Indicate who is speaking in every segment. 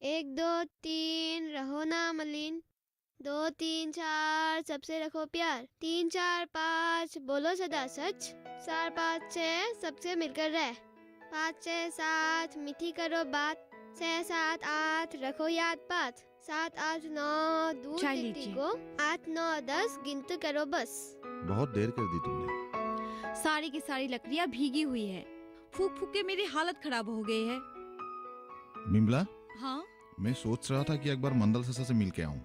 Speaker 1: 1 2 3 रहो ना मलिन। 2 3 4 सबसे रखो प्यार। 3 4 5 बोलो सदा सच। 4 5 6 सबसे मिलकर रह। 5 6 7 मीठी करो बात। 6 7 8 रखो याद बात। 7 8 9 दूर
Speaker 2: चाय
Speaker 1: दिखती
Speaker 2: लीजिए।
Speaker 1: को। 8 9 10 गिनते करो बस।
Speaker 3: बहुत देर कर दी तुमने।
Speaker 2: सारी की सारी लकड़ियाँ भीगी हुई है। फूक फूक के मेरी हालत खराब हो गई है।
Speaker 3: बिमला,
Speaker 2: हाँ,
Speaker 3: मैं सोच रहा था कि एक बार मंदल ससा से मिल के आऊं।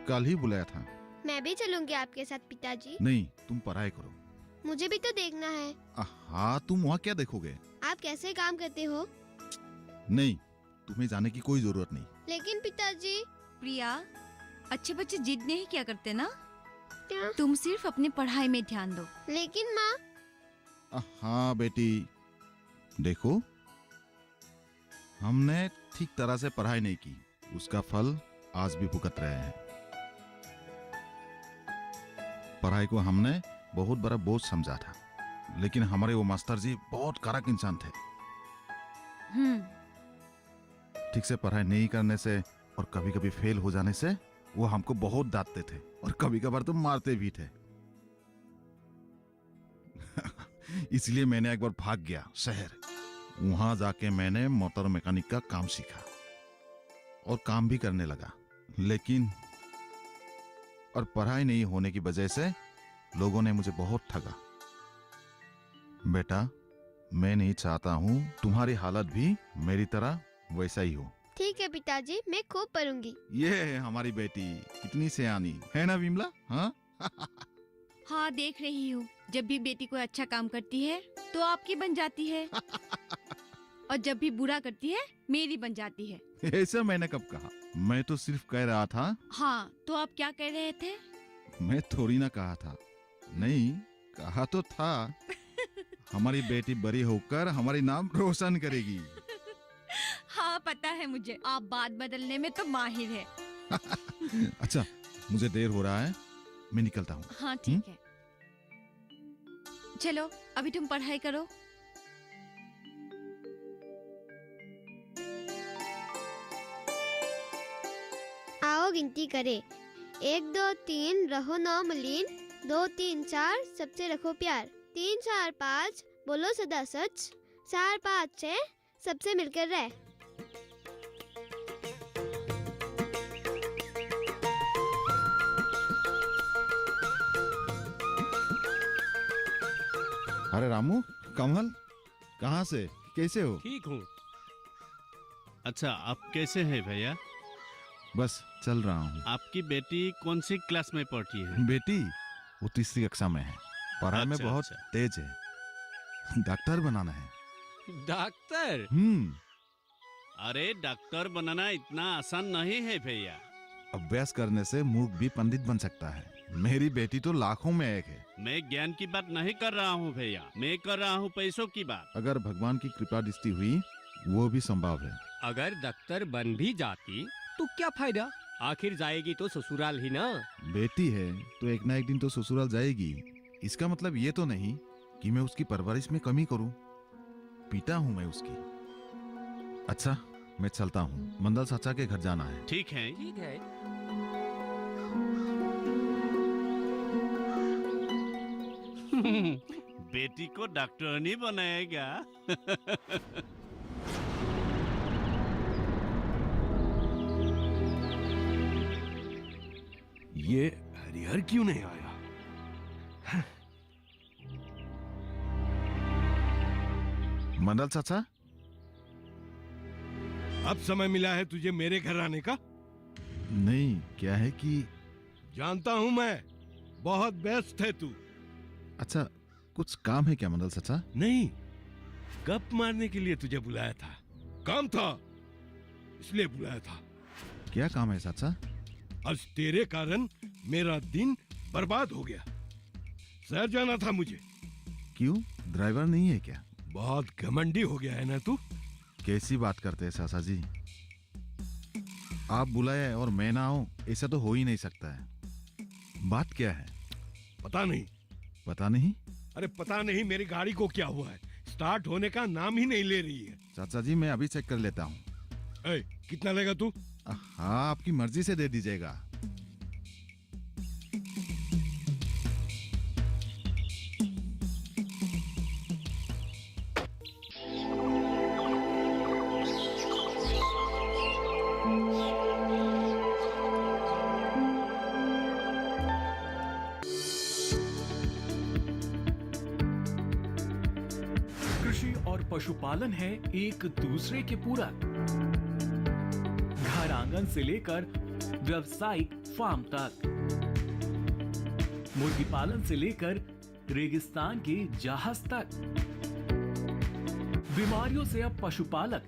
Speaker 3: कल ही बुलाया था।
Speaker 1: मैं भी चलूंगी आपके साथ पिताजी।
Speaker 3: नहीं, तुम पढ़ाई करो।
Speaker 1: मुझे भी तो देखना है।
Speaker 3: हाँ, तुम वहाँ क्या देखोगे?
Speaker 1: आप कैसे काम करते हो?
Speaker 3: नहीं, तुम्हें जाने की कोई जरूरत नहीं।
Speaker 1: लेकिन पिताजी।
Speaker 2: प्रिया, अच्छे बच्चे जिद नहीं क्या करते ना।
Speaker 1: क्या?
Speaker 2: तुम सिर्फ अपनी पढ़ाई में ध्यान दो।
Speaker 1: लेकिन माँ।
Speaker 3: हाँ बेटी, देखो, हमने ठीक तरह से पढ़ाई नहीं की, उसका फल आज भी भुगत रहे हैं। पढ़ाई को हमने बहुत बड़ा बोझ समझा था, लेकिन हमारे वो मास्टर जी बहुत कड़क इंसान थे। ठीक से पढ़ाई नहीं करने से और कभी कभी फेल हो जाने से वो हमको बहुत डांटते थे और कभी कभार तो मारते भी थे। इसलिए मैंने एक बार भाग गया शहर। वहां जाके मैंने मोटर मैकेनिक का काम सीखा और काम भी करने लगा, लेकिन और पढ़ाई नहीं होने की वजह से लोगों ने मुझे बहुत ठगा। बेटा, मैं नहीं चाहता हूँ तुम्हारी हालत भी मेरी तरह वैसा ही हो।
Speaker 1: ठीक है पिताजी, मैं खूब पढ़ूंगी।
Speaker 3: ये है हमारी बेटी, कितनी सयानी है ना विमला? हाँ।
Speaker 2: हाँ, देख रही हूँ। जब भी बेटी कोई अच्छा काम करती है तो आपकी बन जाती है और जब भी बुरा करती है मेरी बन जाती है।
Speaker 3: ऐसा मैंने कब कहा? मैं तो सिर्फ कह रहा था।
Speaker 2: हाँ, तो आप क्या कह रहे थे?
Speaker 3: मैं थोड़ी ना कहा था। नहीं, कहा तो था। हमारी बेटी बड़ी होकर हमारी नाम रोशन करेगी।
Speaker 2: हाँ, पता है मुझे, आप बात बदलने में तो माहिर है।
Speaker 3: अच्छा, मुझे देर हो रहा है, मैं निकलता हूँ।
Speaker 2: हाँ, ठीक है। चलो, अभी तुम पढ़ाई करो।
Speaker 1: आओ गिनती करे। 1 2 3 रहो ना मलिन। 2 3 4 सबसे रखो प्यार। 3 4 5 बोलो सदा सच। 4 5 6 सबसे मिलकर रह।
Speaker 3: अरे रामू, कमल, कहाँ से, कैसे हो?
Speaker 4: ठीक हूँ। अच्छा, आप कैसे हैं भैया?
Speaker 3: बस चल रहा हूँ।
Speaker 4: आपकी बेटी कौन सी क्लास में पढ़ती है?
Speaker 3: बेटी वो तीसरी कक्षा में है। पढ़ाई में
Speaker 4: अच्छा,
Speaker 3: बहुत
Speaker 4: अच्छा।
Speaker 3: तेज है। डॉक्टर बनाना है।
Speaker 4: डॉक्टर? अरे डॉक्टर बनना इतना आसान नहीं है भैया।
Speaker 3: अभ्यास करने से मूर्ख भी पंडित बन सकता है। मेरी बेटी तो लाखों में एक है।
Speaker 4: मैं ज्ञान की बात नहीं कर रहा हूँ भैया, मैं कर रहा हूँ पैसों की बात।
Speaker 3: अगर भगवान की कृपा दृष्टि हुई, वो भी संभव है।
Speaker 5: अगर डॉक्टर बन भी जाती तो क्या फायदा, आखिर जाएगी तो ससुराल ही ना।
Speaker 3: बेटी है तो एक ना एक दिन तो ससुराल जाएगी। इसका मतलब ये तो नहीं कि मैं उसकी परवरिश में कमी करूं। पिता हूं मैं उसकी। अच्छा, मैं चलता हूँ, मंदल चाचा के घर जाना है।
Speaker 4: ठीक है।
Speaker 5: ठीक है।
Speaker 4: बेटी को डॉक्टर नहीं बनाएगा।
Speaker 6: ये हरिहर क्यों नहीं आया?
Speaker 3: मंदल चाचा,
Speaker 6: अब समय मिला है तुझे मेरे घर आने का?
Speaker 3: नहीं, क्या है कि
Speaker 6: जानता हूं मैं, बहुत व्यस्त है तू।
Speaker 3: अच्छा, कुछ काम है क्या मंदल चाचा?
Speaker 6: नहीं, गप मारने के लिए तुझे बुलाया था। काम था, इसलिए बुलाया था।
Speaker 3: क्या काम है चाचा?
Speaker 6: आज तेरे कारण मेरा दिन बर्बाद हो गया। शहर जाना था मुझे।
Speaker 3: क्यों, ड्राइवर नहीं है क्या?
Speaker 6: बहुत घमंडी हो गया है ना तू।
Speaker 3: कैसी बात करते हैं चाचा जी? आप बुलाए और मैं ना आऊं, ऐसा तो हो ही नहीं सकता है। बात क्या है?
Speaker 6: पता नहीं।
Speaker 3: पता नहीं?
Speaker 6: अरे पता नहीं मेरी गाड़ी को क्या हुआ है, स्टार्ट होने का नाम ही नहीं ले रही है।
Speaker 3: चाचा जी, मैं अभी चेक कर लेता हूँ।
Speaker 6: ए, कितना लेगा तू?
Speaker 3: हाँ, आपकी मर्जी से दे दीजिएगा।
Speaker 7: कृषि और पशुपालन है एक दूसरे के पूरक। घर आंगन से लेकर व्यावसायिक फार्म तक, मुर्गी पालन से लेकर रेगिस्तान के जहाज तक। बीमारियों से अब पशुपालक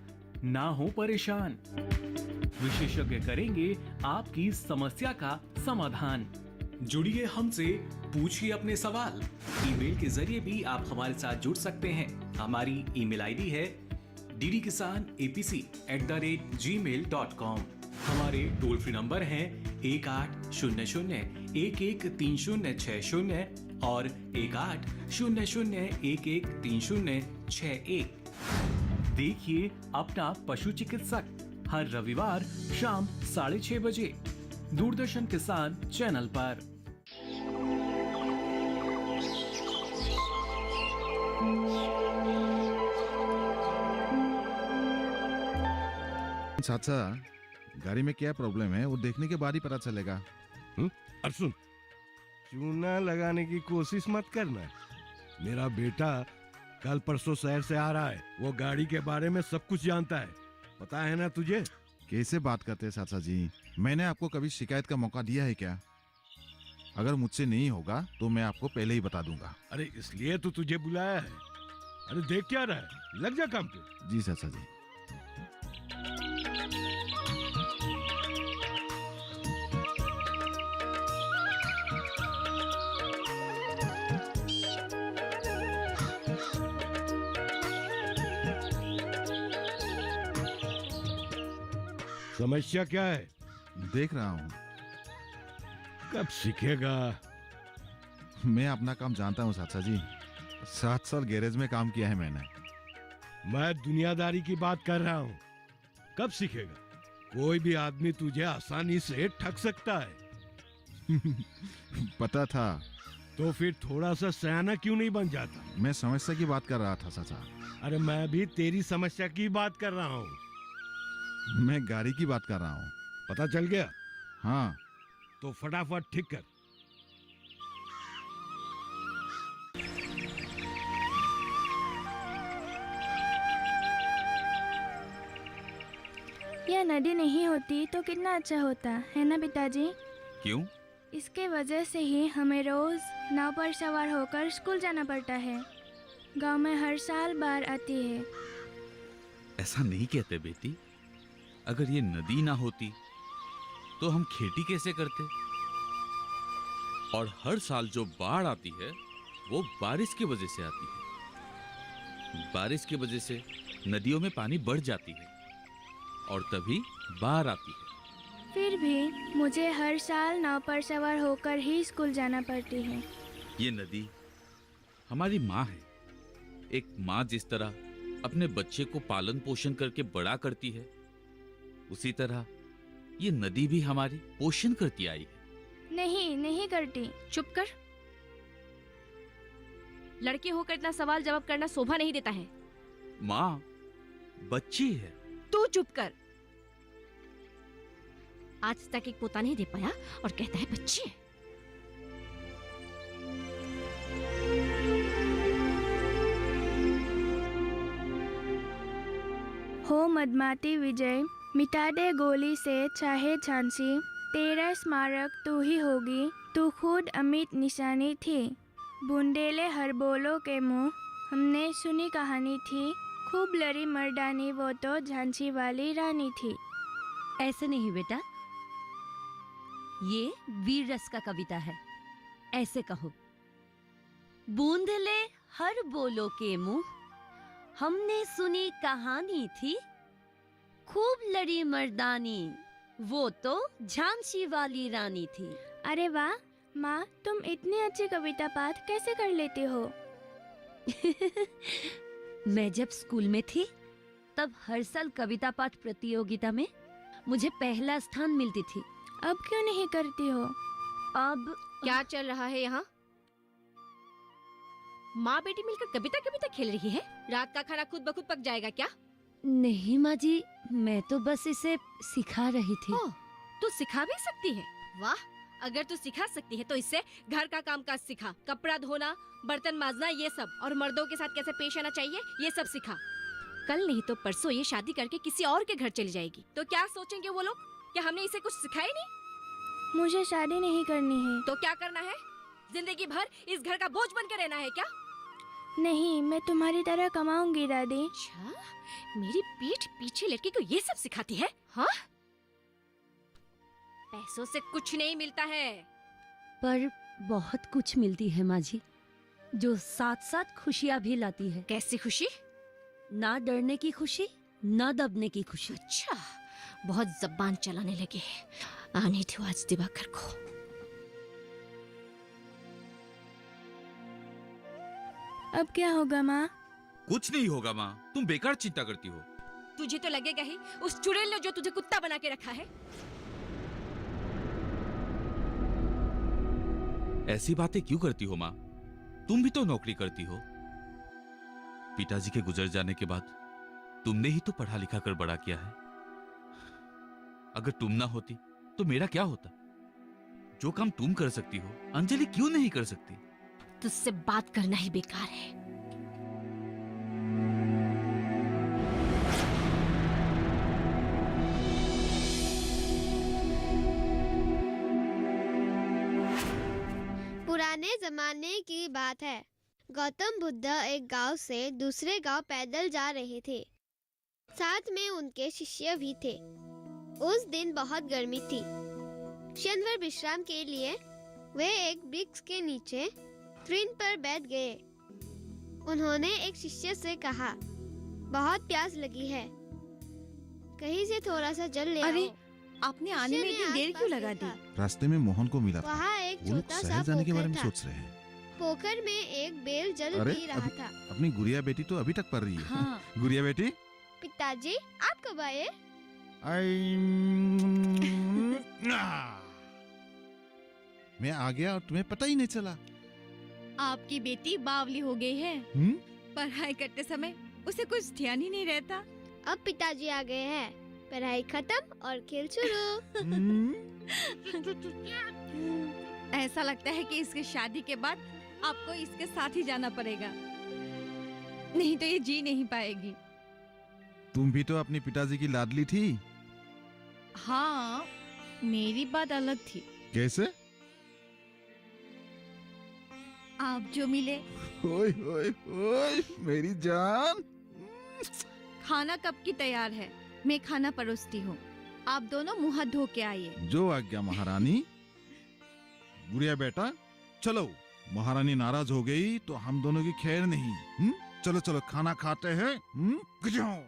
Speaker 7: ना हो परेशान। विशेषज्ञ करेंगे आपकी समस्या का समाधान। जुड़िए हमसे, पूछिए अपने सवाल। ईमेल के जरिए भी आप हमारे साथ जुड़ सकते हैं। हमारी ईमेल आईडी है ddkisanapc@gmail.com। हमारे टोल फ्री नंबर हैं 1800-113060 और 1800-113061। देखिए अपना पशु चिकित्सक हर रविवार शाम 6:30 बजे दूरदर्शन किसान चैनल पर।
Speaker 3: चाचा, गाड़ी में क्या प्रॉब्लम है वो देखने के बाद ही पता चलेगा।
Speaker 6: और सुन, चूना लगाने की कोशिश मत करना। मेरा बेटा कल परसों शहर से आ रहा है। वो गाड़ी के बारे में सब कुछ जानता है, पता है ना तुझे?
Speaker 3: कैसे बात करते हैं चाचा जी? मैंने आपको कभी शिकायत का मौका दिया है क्या? अगर मुझसे नहीं होगा तो मैं आपको पहले ही बता दूंगा।
Speaker 6: अरे इसलिए तो तुझे बुलाया है। अरे देख क्या रहा है, लग जा काम पे।
Speaker 3: जी चाचा जी।
Speaker 6: समस्या क्या है?
Speaker 3: देख रहा हूँ।
Speaker 6: कब सीखेगा?
Speaker 3: मैं अपना काम जानता हूँ चाचा जी। 7 साल गैरेज में काम किया है मैंने।
Speaker 6: मैं दुनियादारी की बात कर रहा हूँ। कब सीखेगा? कोई भी आदमी तुझे आसानी से ठग सकता है।
Speaker 3: पता था।
Speaker 6: तो फिर थोड़ा सा सयाना क्यों नहीं बन जाता?
Speaker 3: मैं समस्या की बात कर रहा था चाचा।
Speaker 6: अरे मैं भी तेरी समस्या की बात कर रहा हूँ।
Speaker 3: मैं गाड़ी की बात कर रहा हूँ।
Speaker 6: पता चल गया?
Speaker 3: हाँ।
Speaker 6: तो फटाफट ठीक कर।
Speaker 8: यह नदी नहीं होती तो कितना अच्छा होता है ना पिताजी?
Speaker 9: क्यों?
Speaker 8: इसके वजह से ही हमें रोज नाव पर सवार होकर स्कूल जाना पड़ता है। गांव में हर साल बाढ़ आती है।
Speaker 9: ऐसा नहीं कहते बेटी। अगर ये नदी ना होती तो हम खेती कैसे करते? और हर साल जो बाढ़ आती है वो बारिश की वजह से आती है। बारिश की वजह से नदियों में पानी बढ़ जाती है और तभी बाढ़ आती है।
Speaker 8: फिर भी मुझे हर साल नाव पर सवार होकर ही स्कूल जाना पड़ती है।
Speaker 9: ये नदी हमारी माँ है। एक माँ जिस तरह अपने बच्चे को पालन पोषण करके बड़ा करती है, उसी तरह ये नदी भी हमारी पोषण करती आई है।
Speaker 8: नहीं करती।
Speaker 10: चुप कर। लड़के होकर इतना सवाल जवाब करना शोभा नहीं देता है।
Speaker 9: माँ बच्ची है।
Speaker 10: तू चुप कर। आज तक एक पोता नहीं दे पाया और कहता है बच्ची है।
Speaker 8: हो मदमाती विजय, मिटा दे गोली से चाहे झांसी, तेरा स्मारक तू ही होगी, तू खुद अमिट निशानी थी। बुंदेले हर बोलो के मुंह, हमने सुनी कहानी थी, खूब लड़ी मर्दानी वो तो झांसी वाली रानी थी।
Speaker 10: ऐसे नहीं बेटा, ये वीर रस का कविता है। ऐसे कहो, बूंदले हर बोलो के मुंह, हमने सुनी कहानी थी, खूब लड़ी मर्दानी वो तो झांसी वाली रानी थी।
Speaker 8: अरे वाह माँ, तुम इतनी अच्छी कविता पाठ कैसे कर लेती हो?
Speaker 10: मैं जब स्कूल में थी तब हर साल कविता पाठ प्रतियोगिता में मुझे पहला स्थान मिलती थी।
Speaker 8: अब क्यों नहीं करती हो?
Speaker 10: अब
Speaker 11: क्या चल रहा है यहाँ? माँ बेटी मिलकर कविता खेल रही है। रात का खाना खुद ब खुद पक जाएगा क्या?
Speaker 10: नहीं माँ जी, मैं तो बस इसे सिखा रही थी।
Speaker 11: ओह, तू सिखा भी सकती है? वाह, अगर तू सिखा सकती है तो इससे घर का कामकाज सिखा। कपड़ा धोना, बर्तन माजना, ये सब, और मर्दों के साथ कैसे पेश आना चाहिए ये सब सिखा। कल नहीं तो परसों ये शादी करके किसी और के घर चली जाएगी तो क्या सोचेंगे वो लोग? क्या हमने इसे कुछ सिखाया नहीं?
Speaker 8: मुझे शादी नहीं करनी है।
Speaker 11: तो क्या करना है? जिंदगी भर इस घर का बोझ बन के रहना है क्या?
Speaker 8: नहीं, मैं तुम्हारी तरह कमाऊंगी दादी।
Speaker 11: अच्छा, मेरी पीठ पीछे लड़की को ये सब सिखाती है? हाँ, पैसों से कुछ नहीं मिलता है।
Speaker 10: पर बहुत कुछ मिलती है माँ जी, जो साथ साथ खुशियाँ भी लाती है।
Speaker 11: कैसी खुशी?
Speaker 10: ना डरने की खुशी, ना दबने की खुशी।
Speaker 11: अच्छा, बहुत जबान चलाने लगे हैं। आने दो आज दिवाकर को।
Speaker 8: अब क्या होगा माँ?
Speaker 9: कुछ नहीं होगा माँ, तुम बेकार चिंता करती हो।
Speaker 11: तुझे तो लगेगा ही, उस चुड़ैल ने जो तुझे कुत्ता बना के रखा है।
Speaker 9: ऐसी बातें क्यों करती हो माँ? तुम भी तो नौकरी करती हो। पिताजी के गुजर जाने के बाद तुमने ही तो पढ़ा लिखा कर बड़ा किया है। अगर तुम ना होती तो मेरा क्या होता? जो काम तुम कर सकती हो, अंजलि क्यों नहीं कर सकती?
Speaker 11: तुझसे बात करना ही बेकार है।
Speaker 1: पुराने जमाने की बात है। गौतम बुद्ध एक गांव से दूसरे गांव पैदल जा रहे थे। साथ में उनके शिष्य भी थे। उस दिन बहुत गर्मी थी। क्षणभर विश्राम के लिए वे एक वृक्ष के नीचे तृण पर बैठ गए। उन्होंने एक शिष्य से कहा, बहुत प्यास लगी है, कहीं से थोड़ा सा जल ले
Speaker 2: अरे,
Speaker 1: आओ।
Speaker 2: आपने आने में इतनी देर क्यों लगा दी?
Speaker 3: रास्ते में मोहन को मिला था।
Speaker 1: वहाँ एक
Speaker 3: वो लोग
Speaker 1: छोटा सा
Speaker 3: शहर जाने के बारे
Speaker 1: पोखर
Speaker 3: में
Speaker 1: था।
Speaker 3: सोच रहे हैं।
Speaker 1: पोखर में एक बेल जल
Speaker 3: अरे,
Speaker 1: पी रहा था।
Speaker 3: अपनी गुड़िया बेटी तो अभी तक पढ़ रही है।
Speaker 2: हाँ।
Speaker 3: गुड़िया बेटी,
Speaker 1: पिताजी आप कब आए?
Speaker 3: मैं आ गया और तुम्हें पता ही नहीं चला।
Speaker 2: आपकी बेटी बावली हो गई है।
Speaker 3: हम्म?
Speaker 2: पढ़ाई करते समय उसे कुछ ध्यान ही नहीं रहता।
Speaker 1: अब पिताजी आ गए हैं, पढ़ाई खत्म और खेल शुरू।
Speaker 2: ऐसा लगता है कि इसकी शादी के बाद आपको इसके साथ ही जाना पड़ेगा, नहीं तो ये जी नहीं पाएगी।
Speaker 3: तुम भी तो अपने पिताजी की लाडली थी।
Speaker 2: हाँ, मेरी बात अलग थी।
Speaker 3: कैसे?
Speaker 2: आप जो मिले।
Speaker 3: ओए ओए ओए मेरी जान।
Speaker 2: खाना कब की तैयार है, मैं खाना परोसती हूँ। आप दोनों मुंह हाथ धो के आइए।
Speaker 3: जो आज्ञा महारानी। गुड़िया बेटा चलो, महारानी नाराज हो गई तो हम दोनों की खैर नहीं। चलो चलो खाना खाते हैं। जाओ।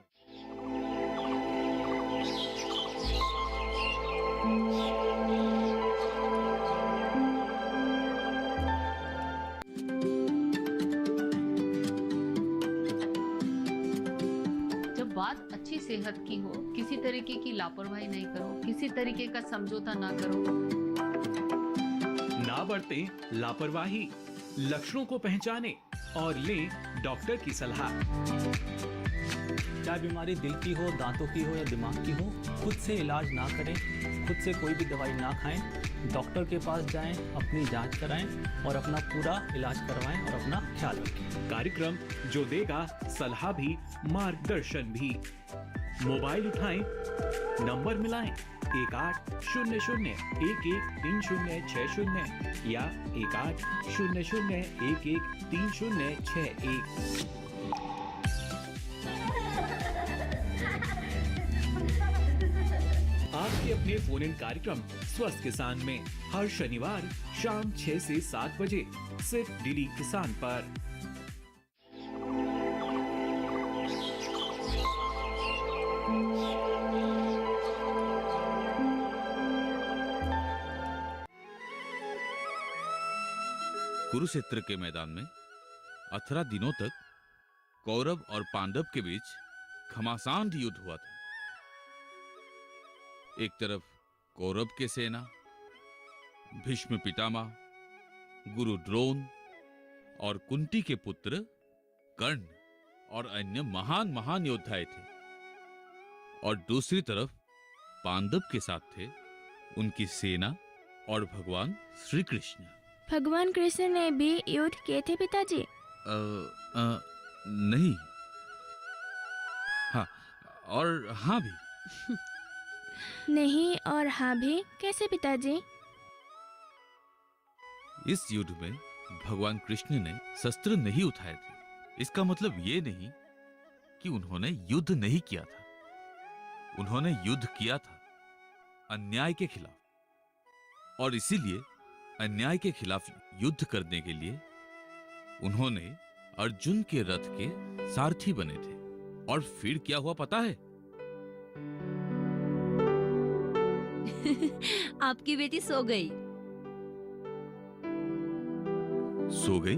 Speaker 12: जब बात अच्छी सेहत की हो, किसी तरीके की लापरवाही नहीं करो, किसी तरीके का समझौता ना करो।
Speaker 7: ना बरतें लापरवाही, लक्षणों को पहचानें और लें डॉक्टर की सलाह।
Speaker 13: चाहे बीमारी दिल की हो, दांतों की हो या दिमाग की हो, खुद से इलाज ना करें, खुद से कोई भी दवाई ना खाएं, डॉक्टर के पास जाएं, अपनी जांच कराएं और अपना पूरा इलाज करवाएं और अपना ख्याल रखें।
Speaker 7: कार्यक्रम जो देगा सलाह भी, मार्गदर्शन भी। मोबाइल उठाएं, नंबर मिलाएं 1800113060 या 1800113061। आपके अपने फोन इन कार्यक्रम स्वस्थ किसान में हर शनिवार शाम 6 से 7 बजे सिर्फ डीडी किसान पर।
Speaker 9: कुरुक्षेत्र के मैदान में 18 दिनों तक कौरव और पांडव के बीच घमासान युद्ध हुआ था। एक तरफ कौरव के सेना, भीष्म पितामह, गुरु द्रोण और कुंती के पुत्र कर्ण और अन्य महान महान योद्धाएं थे, और दूसरी तरफ पांडव के साथ थे उनकी सेना और भगवान श्री कृष्ण।
Speaker 8: भगवान कृष्ण ने भी युद्ध किए थे पिताजी?
Speaker 9: नहीं। हाँ, और हाँ भी।
Speaker 8: नहीं और हाँ भी कैसे पिताजी?
Speaker 9: इस युद्ध में भगवान कृष्ण ने शस्त्र नहीं उठाए थे। इसका मतलब ये नहीं कि उन्होंने युद्ध नहीं किया था। उन्होंने युद्ध किया था अन्याय के खिलाफ, और इसीलिए अन्याय के खिलाफ युद्ध करने के लिए उन्होंने अर्जुन के रथ के सारथी बने थे। और फिर क्या हुआ पता है?
Speaker 10: आपकी बेटी सो गई।
Speaker 9: सो गई?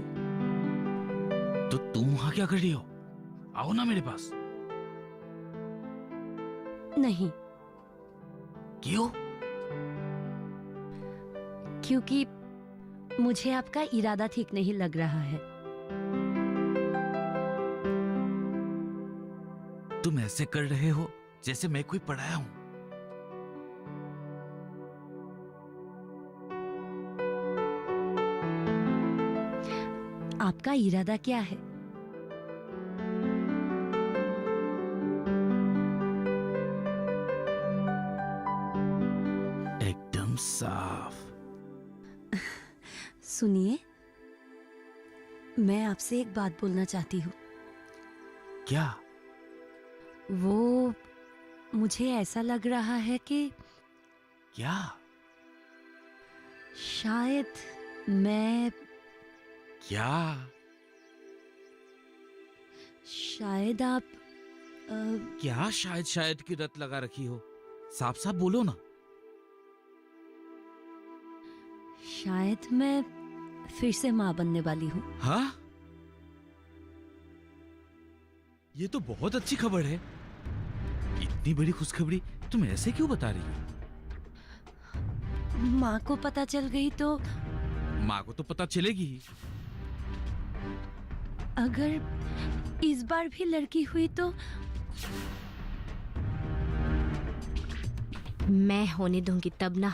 Speaker 9: तो तुम वहां क्या कर रही हो? आओ ना मेरे पास।
Speaker 10: नहीं।
Speaker 9: क्यों?
Speaker 10: क्योंकि मुझे आपका इरादा ठीक नहीं लग रहा है।
Speaker 9: तुम ऐसे कर रहे हो जैसे मैं कोई पढ़ाया हूं।
Speaker 10: आपका इरादा क्या है?
Speaker 9: एकदम साफ।
Speaker 10: सुनिए, मैं आपसे एक बात बोलना चाहती हूँ।
Speaker 9: क्या?
Speaker 10: वो मुझे ऐसा लग रहा है कि
Speaker 9: क्या?
Speaker 10: शायद मैं
Speaker 9: क्या?
Speaker 10: शायद आप
Speaker 9: क्या शायद शायद की रट लगा रखी हो? साफ साफ बोलो ना।
Speaker 10: शायद मैं फिर से माँ बनने वाली हूँ।
Speaker 9: हाँ? ये तो बहुत अच्छी खबर है। इतनी बड़ी खुशखबरी तुम ऐसे क्यों बता रही हो?
Speaker 10: माँ को पता चल गई तो?
Speaker 9: माँ को तो पता चलेगी ही।
Speaker 10: अगर इस बार भी लड़की हुई तो?
Speaker 11: मैं होने दूंगी तब ना।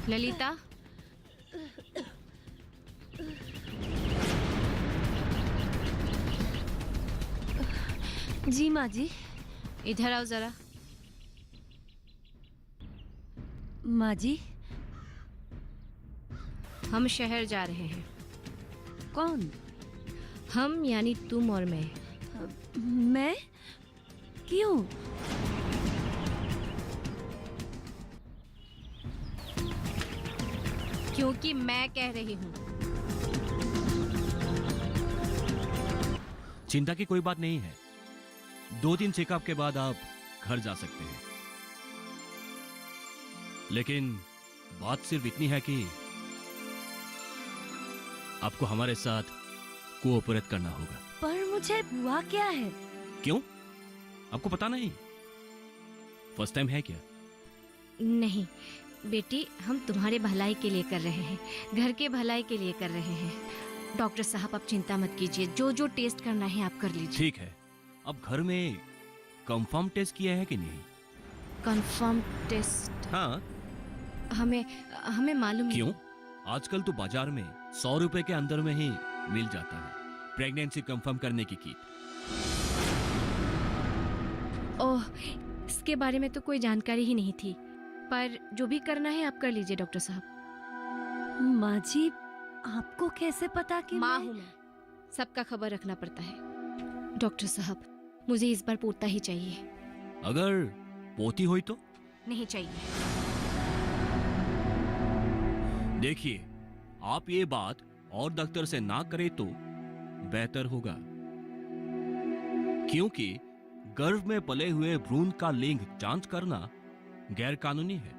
Speaker 11: ललिता,
Speaker 10: जी माँ जी।
Speaker 11: इधर आओ जरा।
Speaker 10: माँ जी,
Speaker 11: हम शहर जा रहे हैं।
Speaker 10: कौन?
Speaker 11: हम यानी तुम और मैं।
Speaker 10: मैं? क्यों?
Speaker 11: क्योंकि मैं कह रही हूँ।
Speaker 14: चिंता की कोई बात नहीं है। 2-3 चेकअप के बाद आप घर जा सकते हैं। लेकिन बात सिर्फ इतनी है कि आपको हमारे साथ कोऑपरेट करना होगा।
Speaker 10: पर मुझे हुआ क्या है?
Speaker 14: क्यों? आपको पता नहीं? फर्स्ट टाइम है क्या?
Speaker 11: नहीं बेटी, हम तुम्हारे भलाई के लिए कर रहे हैं, घर के भलाई के लिए कर रहे हैं। डॉक्टर साहब आप चिंता मत कीजिए, जो जो टेस्ट करना है आप कर लीजिए।
Speaker 14: ठीक है। अब घर में कंफर्म टेस्ट किया है कि नहीं?
Speaker 11: Confirm test?
Speaker 14: हाँ।
Speaker 11: हमें मालूम
Speaker 14: क्यों? आजकल तो बाजार में 100 रुपए के अंदर में ही मिल जाता है प्रेगनेंसी कंफर्म करने की किट।
Speaker 11: ओह, इसके बारे में तो कोई जानकारी ही नहीं थी, पर जो भी करना है आप कर लीजिए डॉक्टर साहब।
Speaker 10: माँ जी, आपको कैसे पता कि
Speaker 11: माँ हूँ मैं, सबका खबर रखना पड़ता है। डॉक्टर साहब, मुझे इस बार पोता ही चाहिए।
Speaker 14: अगर पोती हुई तो?
Speaker 11: नहीं चाहिए।
Speaker 14: देखिए, आप ये बात और डॉक्टर से ना करें तो बेहतर होगा, क्योंकि गर्भ में पले हुए भ्रूण का लिंग जांच करना गैर कानूनी है।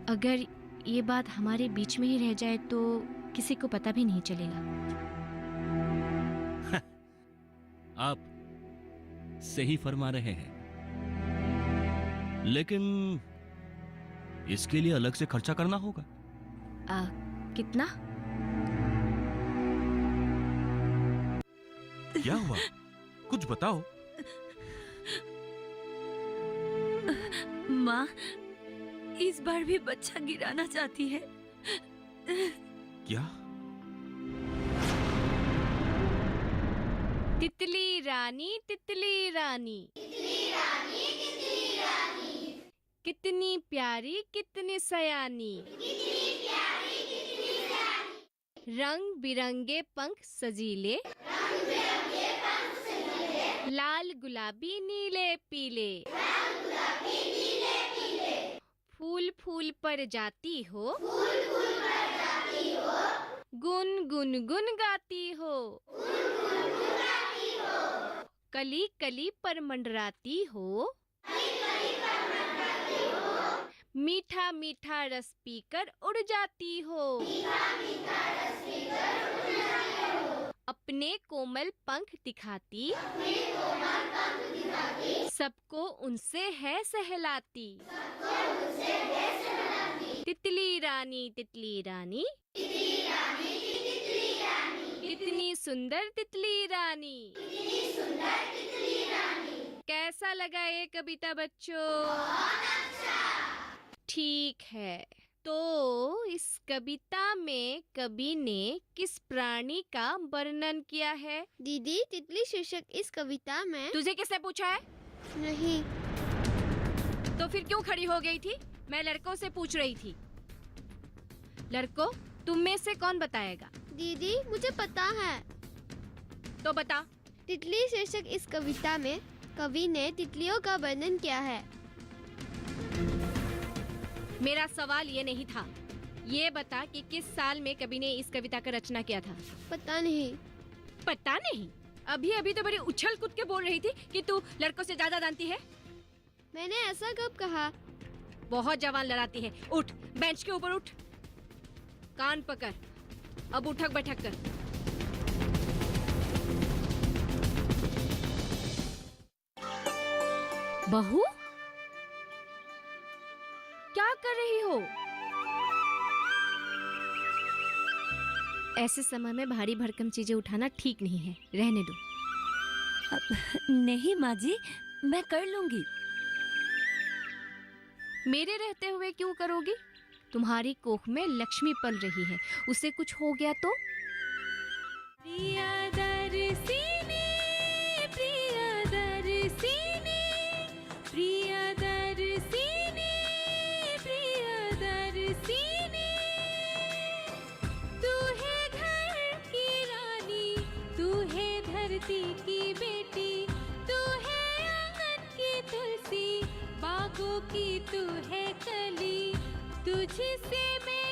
Speaker 11: अगर ये बात हमारे बीच में ही रह जाए तो किसी को पता भी नहीं चलेगा।
Speaker 14: आप सही फरमा रहे हैं, लेकिन इसके लिए अलग से खर्चा करना होगा।
Speaker 11: कितना?
Speaker 14: क्या हुआ? कुछ बताओ।
Speaker 10: माँ इस बार भी बच्चा गिराना चाहती है।
Speaker 14: क्या?
Speaker 11: तितली रानी, तितली रानी, कितनी प्यारी, कितनी सयानी, रंग बिरंगे पंख सजीले, लाल गुलाबी नीले पीले, फूल फूल पर जाती हो, गुन गुन गुन गाती हो, कली कली पर मंडराती हो, मीठा मीठा रस पीकर उड़ जाती हो, अपने कोमल पंख दिखाती, सबको उनसे है सहलाती, तितली रानी, तितली रानी, कितनी सुंदर तितली रानी। कैसा लगा ये कविता बच्चों? ठीक है, तो इस कविता में कवि ने किस प्राणी का वर्णन किया है?
Speaker 1: दीदी, तितली शीर्षक इस कविता में।
Speaker 11: तुझे किसने पूछा है?
Speaker 1: नहीं।
Speaker 11: तो फिर क्यों खड़ी हो गई थी? मैं लड़कों से पूछ रही थी। लड़कों, तुम में से कौन बताएगा?
Speaker 1: दीदी, मुझे पता है।
Speaker 11: तो बता।
Speaker 1: तितली शीर्षक इस कविता में कवि ने तितलियों का वर्णन किया है।
Speaker 11: मेरा सवाल ये नहीं था। ये बता कि किस साल में कवि ने इस कविता का रचना किया था?
Speaker 1: पता नहीं।
Speaker 11: पता नहीं? अभी अभी तो बड़ी उछल कूद के बोल रही थी कि तू लड़कों से ज्यादा जानती है।
Speaker 1: मैंने ऐसा कब कहा?
Speaker 11: बहुत जवान लड़ाती है। उठ, बेंच के ऊपर उठ, कान पकड़, अब उठक बैठक कर। बहू, क्या कर रही हो? ऐसे समय में भारी भरकम चीजें उठाना ठीक नहीं है, रहने दो।
Speaker 10: नहीं माँ जी, मैं कर लूंगी।
Speaker 11: मेरे रहते हुए क्यों करोगी? तुम्हारी कोख में लक्ष्मी पल रही है, उसे कुछ हो गया तो? प्रियदर्शिनी, प्रियदर्शिनी, प्रियदर्शिनी, प्रियदर्शिनी, तू है घर की रानी, तू है धरती की बेटी, तू है आंगन की तुलसी, बागों की तू है कली, तुझसे मैं